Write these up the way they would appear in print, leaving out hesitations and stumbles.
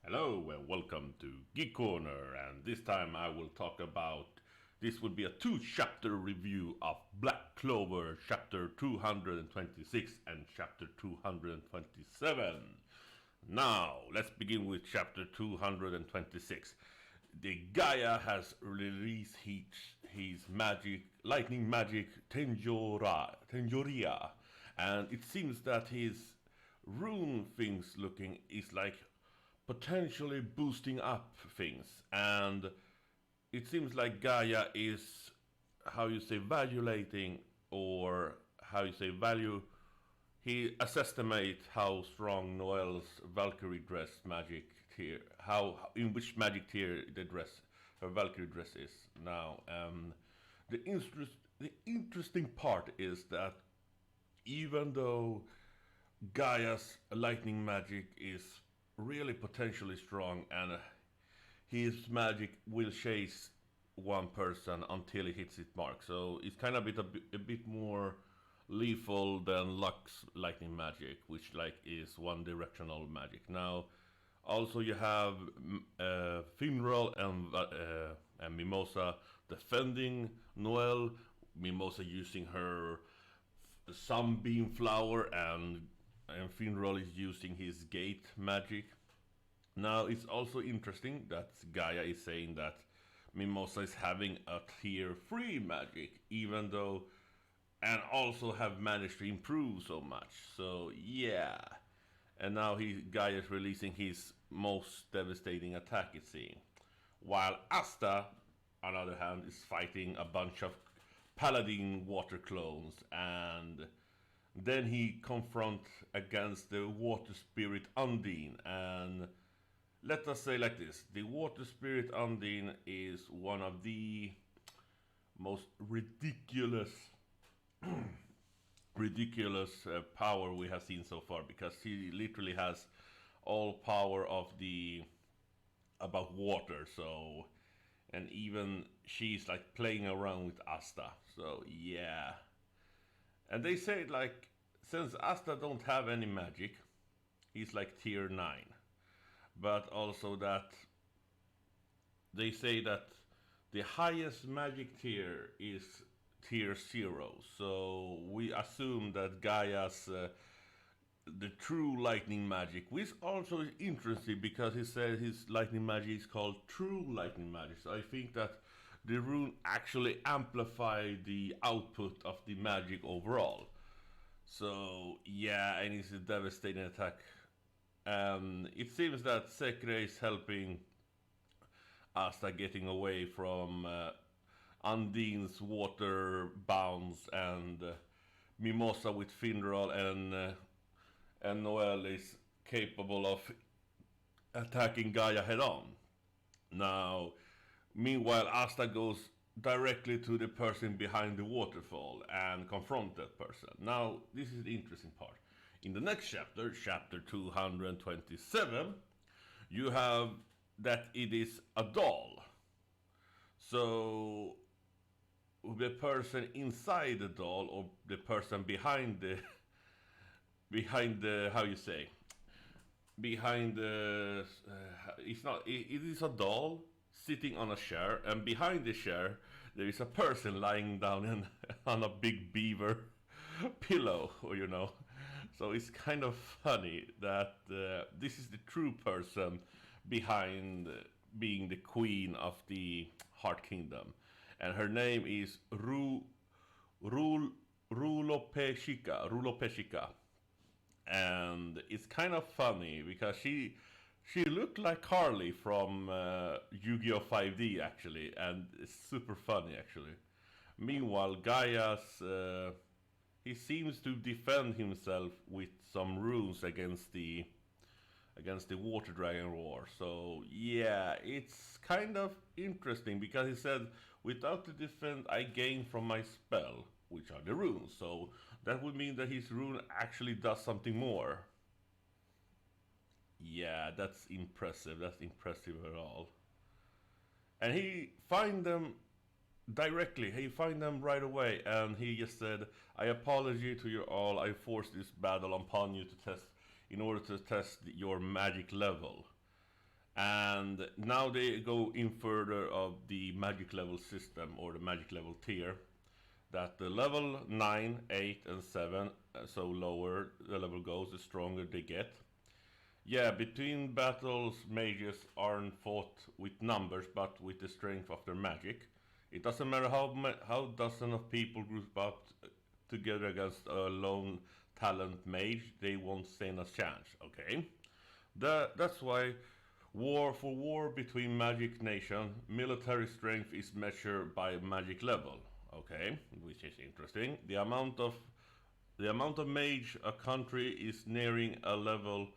Hello and welcome to GeekCorner, and this time I will talk about, this will be a 2-chapter review of Black Clover chapter 226 and chapter 227. Now, let's begin with chapter 226. The Gaia has released his magic, lightning magic Tenjoria, and it seems that his rune things looking is like potentially boosting up things, and it seems like Gaia is, how you say, valuating, or how you say, value. He estimate how strong Noel's Valkyrie dress magic tier, how in which magic tier the dress, her Valkyrie dress is now. The interesting part is that even though Gaia's lightning magic is really potentially strong, and his magic will chase one person until he hits its mark. So it's kind of a bit more lethal than Lux lightning magic, which like is one directional magic. Now, also you have Finral and Mimosa defending Noel. Mimosa using her sunbeam flower, and Finral is using his gate magic. Now it's also interesting that Gaia is saying that Mimosa is having a tier 3 magic, even though, and also have managed to improve so much. So yeah. And now Gaia is releasing his most devastating attack, it seems. While Asta, on the other hand, is fighting a bunch of paladin water clones, and then he confronts against the water spirit Undine. And let us say like this, the water spirit Undine is one of the most ridiculous power we have seen so far, because he literally has all power of the about water. So, and even she's like playing around with Asta. So yeah. And they say like, since Asta don't have any magic, he's like tier 9. But also that they say that the highest magic tier is tier 0. So we assume that Gaia's the true lightning magic, which also is interesting because he said his lightning magic is called true lightning magic. So I think that the rune actually amplify the output of the magic overall. So yeah, and it's a devastating attack. It seems that Sekre is helping Asta getting away from Undine's water bounds, and Mimosa with Finral and Noel is capable of attacking Gaia head on. Now, meanwhile, Asta goes directly to the person behind the waterfall and confront that person. Now, this is the interesting part. In the next chapter, chapter 227, you have that it is a doll. So, the person inside the doll, or the person behind the how you say, behind the it's not, it is a doll sitting on a chair, and behind the chair there is a person lying down on a big beaver pillow, or. So it's kind of funny that this is the true person behind being the queen of the Heart Kingdom, and her name is Rulopeshika. And it's kind of funny because she looked like Carly from Yu-Gi-Oh 5D actually, and it's super funny actually. Meanwhile, Gaia's he seems to defend himself with some runes against the water dragon roar. So yeah, it's kind of interesting because he said, without the defense I gain from my spell, which are the runes. So that would mean that his rune actually does something more. Yeah, that's impressive. That's impressive at all. And he find them directly. He find them right away, and he just said, "I apologize to you all. I forced this battle upon you to test, in order to test your magic level." And now they go in further of the magic level system or the magic level tier. That the level 9, 8, and 7, so lower the level goes, the stronger they get. Yeah, between battles, mages aren't fought with numbers, but with the strength of their magic. It doesn't matter how dozen of people group up together against a lone talent mage, they won't stand a chance. Okay, that's why war between magic nation, military strength is measured by magic level. Okay, which is interesting. The amount of mage a country is nearing a level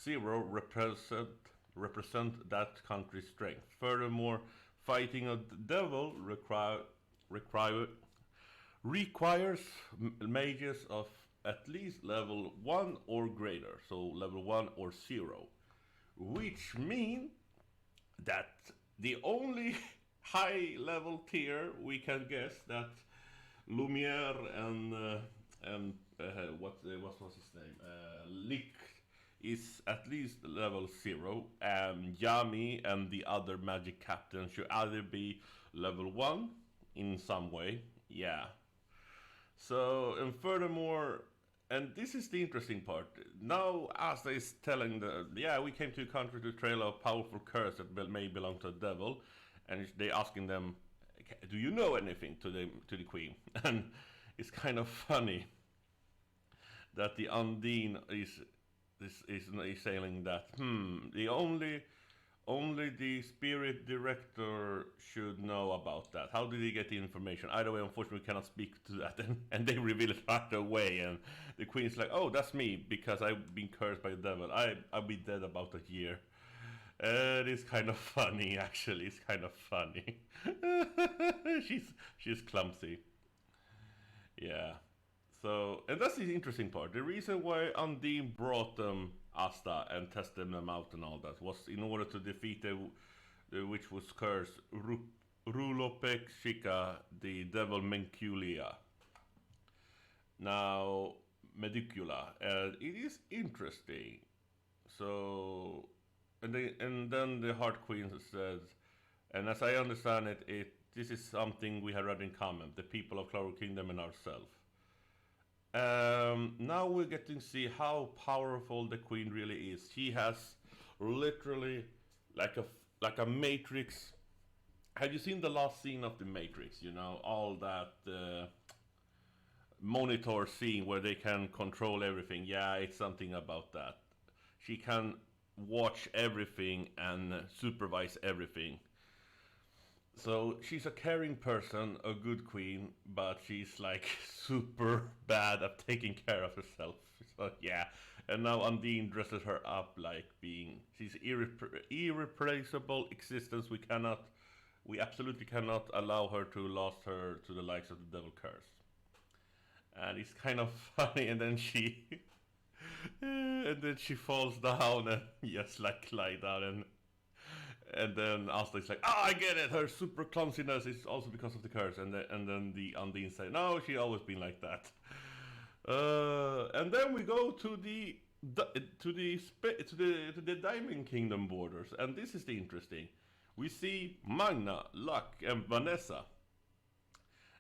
0 represent that country's strength. Furthermore, fighting a devil requires mages of at least level 1 or greater, so level 1 or 0, which mean that the only high level tier we can guess that Lumiere and what was his name? Lick is at least level 0, and Yami and the other magic captain should either be level 1 in some way. Yeah. So, and furthermore, and this is the interesting part. Now Asta is telling we came to a country to trail a powerful curse that may belong to a devil, and they asking them, do you know anything to the queen? And it's kind of funny that the Undine is saying that the only the spirit director should know about that. How did he get the information? Either way, unfortunately, we cannot speak to that, and they reveal it right away. And the queen's like, "Oh, that's me because I've been cursed by the devil. I'll be dead about a year." It is kind of funny, actually. It's kind of funny. she's clumsy. Yeah. So, and that's the interesting part. The reason why Undine brought them Asta and tested them out and all that was in order to defeat the which was cursed Rulopek Shika, the devil Menculia. Now, Medicula. It is interesting. So, and then the Heart Queen says, and as I understand it, this is something we have read in common, the people of Clover Kingdom and ourselves. Now we're getting to see how powerful the queen really is. She has literally like a matrix. Have you seen the last scene of the Matrix? You know, all that monitor scene where they can control everything. Yeah, it's something about that. She can watch everything and supervise everything. So she's a caring person, a good queen, but she's like super bad at taking care of herself. So yeah, and now Undine dresses her up like she's irreplaceable existence. We absolutely cannot allow her to lose her to the likes of the devil curse. And it's kind of funny, and then she falls down and just like lie down and then Asta is like, I get it. Her super clumsiness is also because of the curse. And then the Undine say, no, she always been like that. And then we go to the Diamond Kingdom borders, and this is the interesting. We see Magna, Luck, and Vanessa,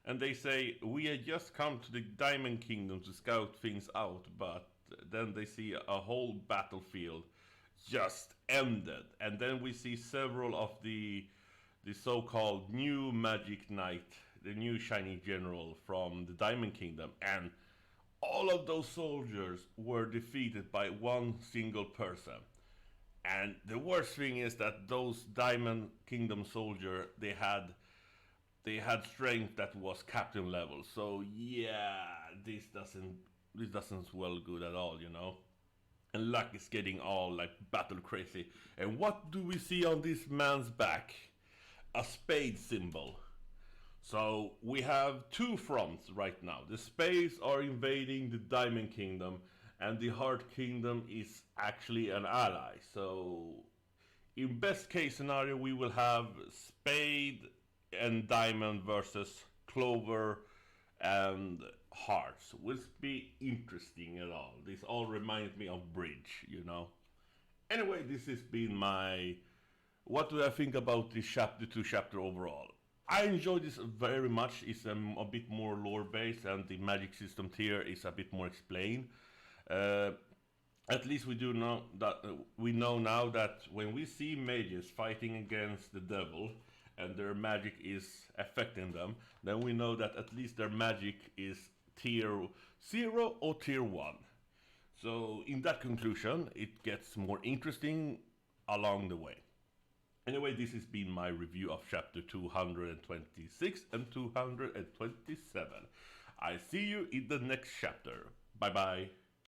and they say we had just come to the Diamond Kingdom to scout things out, but then they see a whole battlefield just ended, and then we see several of the so-called new Magic Knight, the new shiny general from the Diamond Kingdom, and all of those soldiers were defeated by one single person. And the worst thing is that those Diamond Kingdom soldiers, they had strength that was captain level. So yeah, this doesn't swell good at all, you know. And Luck is getting all like battle crazy. And what do we see on this man's back? A spade symbol. So we have two fronts right now. The Spades are invading the Diamond Kingdom, and the Heart Kingdom is actually an ally. So in best case scenario, we will have Spade and Diamond versus Clover and Hearts. Will be interesting at all. This all reminds me of Bridge, you know. Anyway, this has been my What do I think about this chapter 2 chapter overall? I enjoy this very much. It's a bit more lore based, and the magic system here is a bit more explained. Uh, at least we do know that we know now that when we see mages fighting against the devil and their magic is affecting them, then we know that at least their magic is tier 0 or tier 1. So in that conclusion, it gets more interesting along the way. Anyway, this has been my review of chapter 226 and 227. I see you in the next chapter. Bye bye.